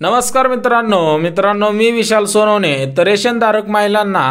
नमस्कार मित्रांनो मी विशाल सोनवणे। तर रेशनधारक महिलांना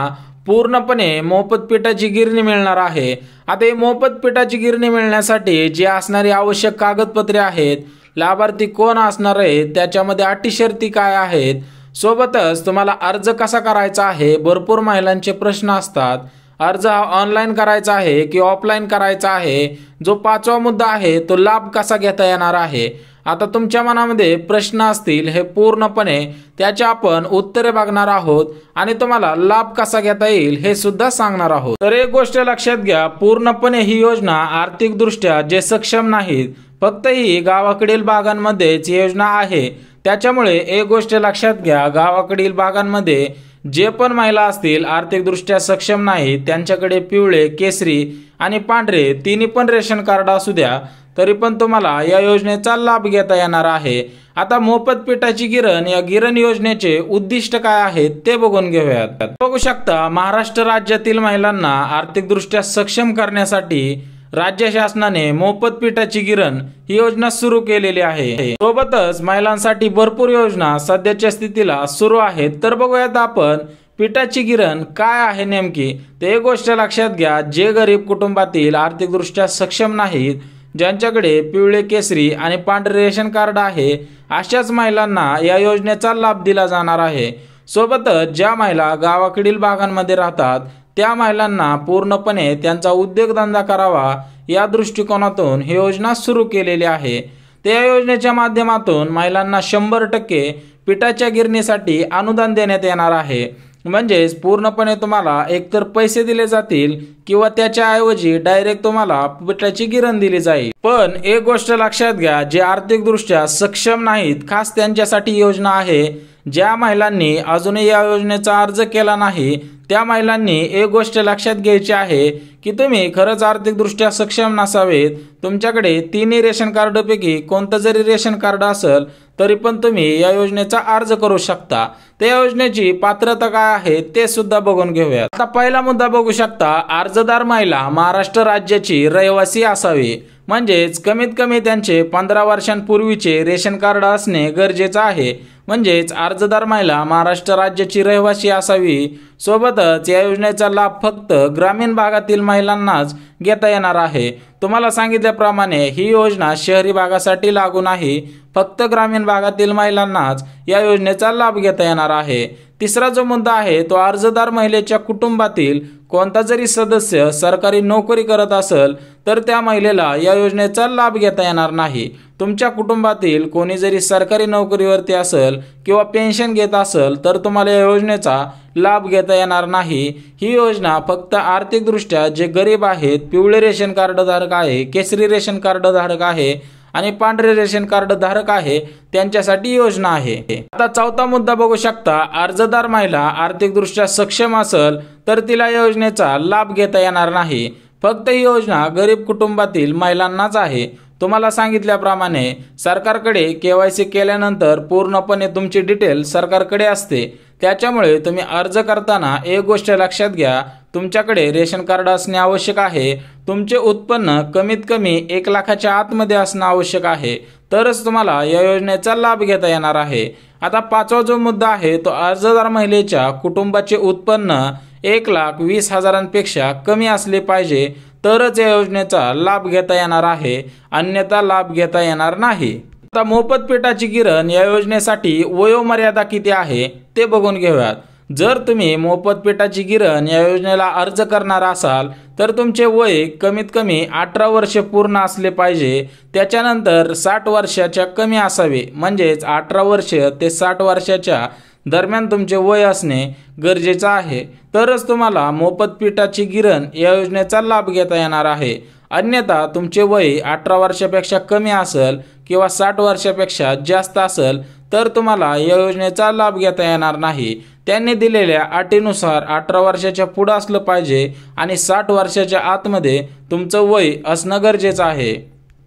पूर्णपणे मोफत पिठाची गिरणी मिळणार आहे। आता ही मोफत पिठाची गिरणी मिळण्यासाठी जी असणारी आवश्यक कागदपत्रे आहेत, लाभार्थी कोण असणार आहे, त्याच्यामध्ये अटी शर्ती काय आहेत, सोबतच तुम्हाला अर्ज कसा करायचा आहे। भरपूर महिलांचे प्रश्न असतात, अर्ज हा ऑनलाईन करायचा आहे की ऑफलाईन करायचा आहे। जो पाचवा मुद्दा आहे तो लाभ कसा घेता येणार आहे। आता तुमच्या मनामध्ये प्रश्न असतील, हे पूर्णपणे त्याचे आपण उत्तरे बघणार आहोत आणि तुम्हाला लाभ कसा घेता येईल हे सुद्धा सांगणार आहोत। तर एक गोष्ट लक्षात घ्या, पूर्णपणे ही योजना आर्थिक दृष्ट्या जे सक्षम नाहीत, फक्त ही गावाकडील भागांमध्येच योजना आहे। त्याच्यामुळे एक गोष्ट लक्षात घ्या, गावाकडील भागांमध्ये जे पण महिला असतील आर्थिक दृष्ट्या सक्षम नाही, त्यांच्याकडे पिवळे, केसरी आणि पांढरे तिन्ही पण रेशन कार्ड असू द्या, तरी पण तुम्हाला या योजनेचा लाभ घेता येणार आहे। आता मोफत पिठाची गिरण या गिरण योजनेचे उद्दिष्ट काय आहे ते बघून घेऊयात। बघू शकता, महाराष्ट्र राज्यातील महिलांना आर्थिक दृष्ट्या सक्षम करण्यासाठी राज्य शासनाने मोफत पिठाची गिरण ही योजना सुरू केलेली आहे। सोबतच महिलांसाठी भरपूर योजना सध्याच्या स्थितीला सुरू आहेत। तर बघूयात आपण पिठाची गिरण काय आहे नेमकी। ते एक गोष्ट लक्षात घ्या, जे गरीब कुटुंबातील आर्थिक दृष्ट्या सक्षम नाहीत, ज्यांच्याकडे पिवळे, केसरी आणि पांढरे रेशन कार्ड आहे, अशाच महिलांना या योजनेचा लाभ दिला जाणार आहे। सोबतच ज्या महिला गावाकडील भागांमध्ये राहतात, त्या महिलांना पूर्णपणे त्यांचा उद्योगधंदा करावा या दृष्टिकोनातून ही योजना सुरू केलेली आहे। त्या योजनेच्या माध्यमातून महिलांना 100% पिठाच्या गिरणीसाठी अनुदान देण्यात येणार आहे। म्हणजेच पूर्णपणे तुम्हाला एकतर पैसे दिले जातील किंवा त्याच्या ऐवजी डायरेक्ट तुम्हाला पिठाची गिरण दिली जाईल। पण एक गोष्ट लक्षात घ्या, जे आर्थिक दृष्ट्या सक्षम नाहीत, खास त्यांच्यासाठी योजना आहे। ज्या महिलांनी अजूनही या योजनेचा अर्ज केला नाही, त्या महिलांनी एक गोष्ट लक्षात घ्यायची आहे की तुम्ही खरंच आर्थिक दृष्ट्या सक्षम नसावेत, तुमच्याकडे तिन्ही रेशन कार्ड पैकी कोणतं जरी रेशन कार्ड असेल तरी पण तुम्ही या योजनेचा अर्ज करू शकता। त्या योजनेची पात्रता काय आहे ते सुद्धा बघून घेऊया। आता पहिला मुद्दा बघू शकता, अर्जदार महिला महाराष्ट्र राज्याची रहिवासी असावी, म्हणजेच कमीत कमी त्यांचे 15 वर्षांपूर्वीचे रेशन कार्ड असणे गरजेचं आहे। म्हणजेच अर्जदार महिला महाराष्ट्र राज्याची रहिवासी असावी। सोबतच या योजनेचा लाभ फक्त ग्रामीण भागातील महिलांनाच घेता येणार आहे। तुम्हाला सांगितल्याप्रमाणे ही योजना शहरी भागासाठी लागू नाही, फक्त ग्रामीण भागातील महिलांनाच या योजनेचा लाभ घेता येणार आहे। तिसरा जो मुद्दा आहे तो अर्जदार महिलेच्या कुटुंबातील कोणता जरी सदस्य सरकारी नोकरी करत असेल तर त्या महिलेला या योजनेचा लाभ घेता येणार नाही। तुमच्या कुटुंबातील कोणी जरी सरकारी नोकरीवरती असेल किंवा पेन्शन घेत असेल तर तुम्हाला या योजनेचा लाभ घेता येणार नाही। ही योजना फक्त आर्थिक दृष्ट्या जे गरीब आहेत, पिवळे रेशन कार्ड धारक आहे, केसरी रेशन कार्ड धारक आहे आणि पांढरे रेशन कार्ड धारक आहे, त्यांच्यासाठी योजना आहे। आता चौथा मुद्दा बघू शकता, अर्जदार महिला आर्थिक दृष्ट्या सक्षम असेल तर तिला योजनेचा लाभ घेता येणार नाही। फक्त ही योजना गरीब कुटुंबातील महिलांनाच आहे। तुम्हाला सांगितल्याप्रमाणे सरकारकडे KYC केल्यानंतर पूर्णपणे तुमची डिटेल सरकारकडे असते। त्याच्यामुळे तुम्ही अर्ज करताना एक गोष्ट लक्षात घ्या, तुमच्याकडे रेशन कार्ड असणे आवश्यक आहे, तुमचे उत्पन्न कमीत कमी 1 लाखाच्या आतमध्ये असणं आवश्यक आहे, तरच तुम्हाला या योजनेचा लाभ घेता येणार आहे। आता पाचवा जो मुद्दा आहे तो अर्जदार महिलेच्या कुटुंबाचे उत्पन्न 1,20,000पेक्षा कमी असले पाहिजे, तरच या योजनेचा लाभ घेता येणार आहे, अन्यथा लाभ घेता येणार नाही। आता मोफत पिठाची गिरण या योजनेसाठी वयोमर्यादा किती आहे ते बघून घेऊयात। जर तुम्ही मोफत पिठाची गिरण या योजनेला अर्ज करणार असाल तर तुमचे वय कमीत कमी 18 वर्ष पूर्ण असले पाहिजे। त्याच्यानंतर 60 वर्षाच्या कमी असावे, म्हणजेच 18 वर्ष ते 60 वर्षाच्या दरम्यान तुमचे वय असणे गरजेचं आहे, तरच तुम्हाला मोफत पिठाची गिरण या योजनेचा लाभ घेता येणार आहे। अन्यथा तुमचे वय 18 वर्षापेक्षा कमी असेल किंवा 60 वर्षापेक्षा जास्त असेल तर तुम्हाला या योजनेचा लाभ घेता येणार नाही। त्यांनी दिलेल्या अटीनुसार 18 वर्षाच्या पुढे असलं पाहिजे आणि 60 वर्षाच्या आतमध्ये तुमचं वय असणं गरजेचं आहे।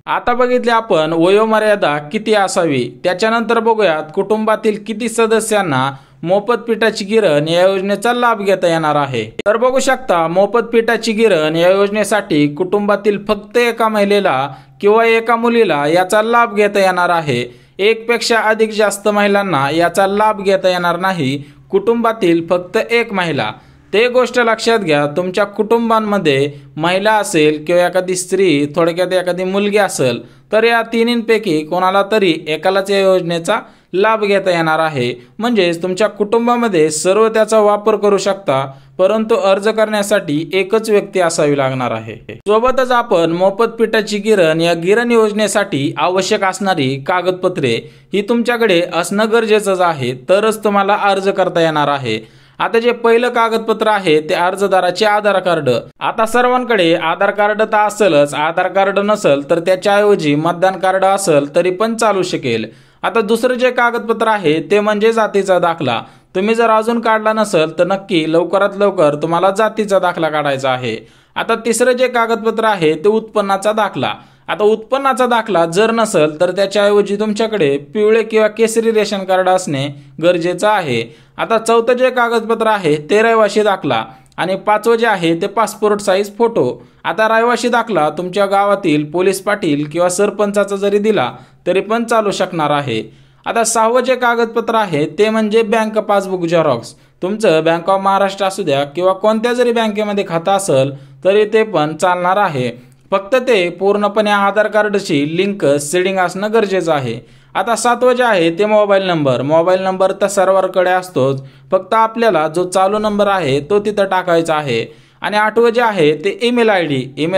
आता बघितले आपण वयोमर्यादा किती असावी, त्याच्यानंतर बघूयात कुटुंबातील किती सदस्यांना मोफत पिठाची गिरण या योजनेचा लाभ घेता येणार आहे। तर बघू शकता, मोफत पिठाची गिरण या योजनेसाठी कुटुंबातील फक्त एका महिलेला किंवा एका मुलीला याचा लाभ घेता येणार आहे। एकपेक्षा अधिक जास्त महिलांना याचा लाभ घेता येणार नाही, कुटुंबातील फक्त एक महिला। ते गोष्ट लक्षात घ्या, तुमच्या कुटुंबांमध्ये महिला असेल किंवा एखादी स्त्री, थोडक्यात एखादी मुलगी असेल, तर या तिन्हींपैकी कोणाला तरी एकालाच या योजनेचा लाभ घेता येणार आहे। म्हणजेच तुमच्या कुटुंबामध्ये सर्व त्याचा वापर करू शकता, परंतु अर्ज करण्यासाठी एकच व्यक्ती असावी लागणार आहे। सोबतच आपण मोफत पिठाची गिरण या गिरण योजनेसाठी आवश्यक असणारी कागदपत्रे ही तुमच्याकडे असणं गरजेचंच आहे, तरच तुम्हाला अर्ज करता येणार आहे। आता जे पहिलं कागदपत्र आहे ते अर्जदाराचे आधार कार्ड। आता सर्वांकडे आधार कार्ड तर असेलच, आधार कार्ड नसेल तर त्याच्याऐवजी मतदान कार्ड असेल तरी पण चालू शकेल। आता दुसरं जे कागदपत्र आहे ते म्हणजे जातीचा दाखला। तुम्ही जर अजून काढला नसेल तर नक्की लवकरात लवकर तुम्हाला जातीचा दाखला काढायचा आहे। आता तिसरं जे कागदपत्र आहे ते उत्पन्नाचा दाखला। आता उत्पन्नाचा दाखला जर नसेल तर त्याच्याऐवजी तुमच्याकडे पिवळे किंवा केसरी रेशन कार्ड असणे गरजेचं आहे। आता चौथं जे कागदपत्र आहे ते रहिवासी दाखला आणि पाचवं जे आहे ते पासपोर्ट साईज फोटो। आता रहिवासी दाखला तुमच्या गावातील पोलीस पाटील किंवा सरपंचाचा जरी दिला तरी पण चालू शकणार आहे। आता सहावं जे कागदपत्र आहे ते म्हणजे बँक पासबुक झेरॉक्स। तुमचं बँक ऑफ महाराष्ट्र असू द्या किंवा कोणत्या जरी बँकेमध्ये खातं असेल तरी ते पण चालणार आहे, फक्त ते पूर्णपणे आधार कार्डशी लिंक सेडिंग असणं गरजेचं आहे। आता सातवं जे आहे ते मोबाईल नंबर तर सर्वांकडे असतोच, फक्त आपल्याला जो चालू नंबर आहे तो तिथं टाकायचा आहे। आणि आठवं जे आहे ते ईमेल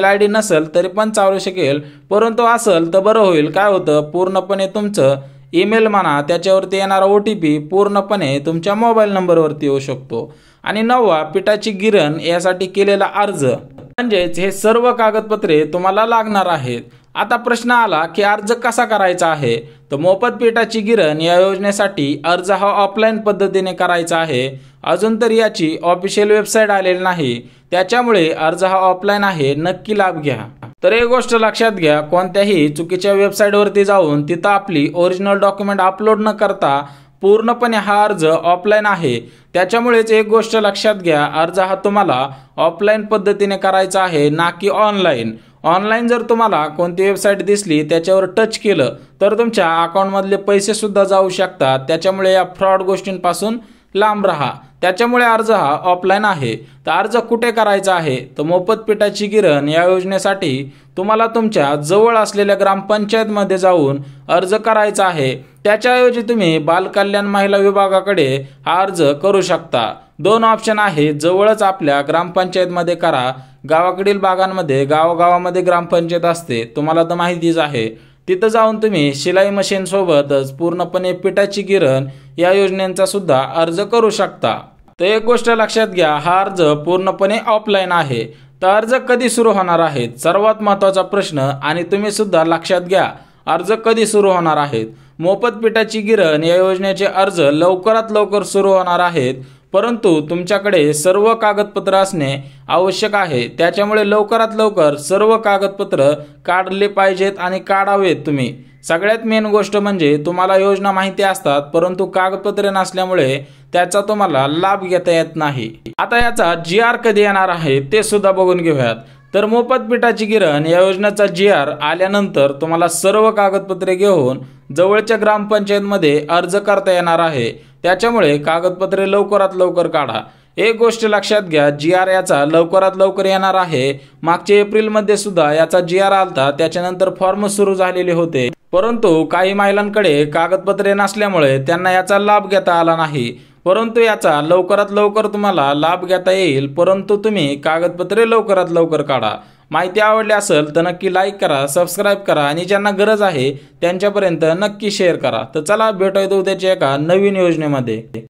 आय डी नसेल तरी पण चालू शकेल, परंतु असेल तर बरं होईल। काय होतं, पूर्णपणे तुमचं ईमेल म्हणा त्याच्यावरती येणारा OTP पूर्णपणे तुमच्या मोबाईल नंबरवरती येऊ शकतो। आणि नववा पिठाची गिरण यासाठी केलेला अर्ज, म्हणजेच हे सर्व कागदपत्रे तुम्हाला लागणार आहेत। आता प्रश्न आला की अर्ज कसा करायचा आहे, तर मोफत पिठाची गिरण या योजनेसाठी अर्ज हा ऑफलाईन पद्धतीने करायचा आहे। अजून तरी याची ऑफिशियल वेबसाईट आलेली नाही, त्याच्यामुळे अर्ज हा ऑफलाईन आहे, नक्की लाभ घ्या। तर एक गोष्ट लक्षात घ्या, कोणत्याही चुकीच्या वेबसाईटवरती जाऊन तिथं आपली ओरिजिनल डॉक्युमेंट अपलोड न करता पूर्णपणे हा अर्ज ऑफलाईन आहे। त्याच्यामुळेच एक गोष्ट लक्षात घ्या, अर्ज हा तुम्हाला ऑफलाईन पद्धतीने करायचा आहे, ना की ऑनलाईन। ऑनलाईन जर तुम्हाला कोणती वेबसाईट दिसली त्याच्यावर टच केलं तर तुमच्या अकाउंटमधले पैसे सुद्धा जाऊ शकतात, त्याच्यामुळे या फ्रॉड गोष्टींपासून लांब राहा। त्याच्यामुळे अर्ज हा ऑफलाईन आहे। तर अर्ज कुठे करायचा आहे, तर मोफत पिठाची गिरण या योजनेसाठी तुम्हाला तुमच्या जवळ असलेल्या ग्रामपंचायतमध्ये जाऊन अर्ज करायचा आहे। त्याच्याऐवजी तुम्ही बालकल्याण महिला विभागाकडे हा अर्ज करू शकता। दोन ऑप्शन आहे, जवळच आपल्या ग्रामपंचायतमध्ये करा, गावाकडील भागांमध्ये गावागावामध्ये ग्रामपंचायत असते, तुम्हाला तर माहितीच आहे, तिथं जाऊन तुम्ही शिलाई मशीन सोबतच पूर्णपणे पिठाची गिरण या योजनेचा सुद्धा अर्ज करू शकता। तर एक गोष्ट लक्षात घ्या, हा अर्ज पूर्णपणे ऑफलाईन आहे। तर अर्ज कधी सुरू होणार आहेत, सर्वात महत्त्वाचा प्रश्न, आणि तुम्ही सुद्धा लक्षात घ्या अर्ज कधी सुरू होणार आहेत। मोफत पिठाची गिरण या योजनेचे अर्ज लवकरात लवकर सुरू होणार आहेत, परंतु तुमच्याकडे सर्व कागदपत्र असणे आवश्यक आहे। त्याच्यामुळे लवकरात लवकर सर्व कागदपत्र काढले पाहिजेत आणि काढावेत तुम्ही। सगळ्यात मेन गोष्ट म्हणजे तुम्हाला योजना माहिती असतात, परंतु कागदपत्रे नसल्यामुळे त्याचा तुम्हाला लाभ घेता येत नाही। आता याचा GR कधी येणार आहे ते सुद्धा बघून घेऊयात। तर मोफत पिठाची गिरण या योजनेचा GR आल्यानंतर तुम्हाला सर्व कागदपत्रे घेऊन जवळच्या ग्रामपंचायतमध्ये अर्ज करता येणार आहे। त्याच्यामुळे कागदपत्रे लवकरात लवकर काढा। एक गोष्ट लक्षात घ्या, GR याचा लवकरात लवकर येणार आहे। मागच्या एप्रिलमध्ये सुद्धा याचा GR आलता, त्याच्यानंतर फॉर्म सुरू झालेले होते, परंतु काही महिलांकडे कागदपत्रे नसल्यामुळे त्यांना याचा लाभ घेता आला नाही। परंतु याचा लवकरात लवकर तुम्हाला लाभ घेता येईल, परंतु तुम्ही कागदपत्रे लवकरात लवकर काढा। माहिती आवडली असेल तर नक्की लाईक करा, सबस्क्राईब करा आणि ज्यांना गरज आहे त्यांच्यापर्यंत नक्की शेअर करा। तर चला भेटूया उद्याच्या एका नवीन योजनेमध्ये।